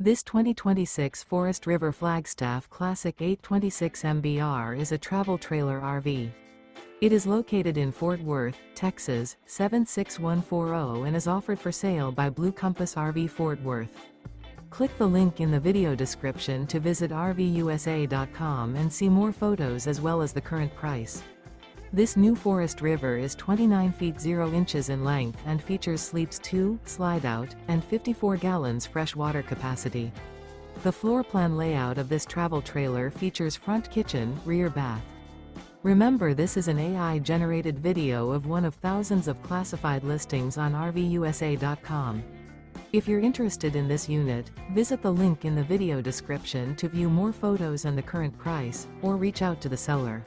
This 2026 Forest River Flagstaff Classic 826 MBR is a travel trailer RV. It is located in Fort Worth, Texas, 76140 and is offered for sale by Blue Compass RV Fort Worth. Click the link in the video description to visit RVUSA.com and see more photos as well as the current price. This new Forest River is 29 feet 0 inches in length and features sleeps 2, slide-out, and 54 gallons fresh water capacity. The floor plan layout of this travel trailer features front kitchen, rear bath. Remember, this is an AI-generated video of one of thousands of classified listings on RVUSA.com. If you're interested in this unit, visit the link in the video description to view more photos and the current price, or reach out to the seller.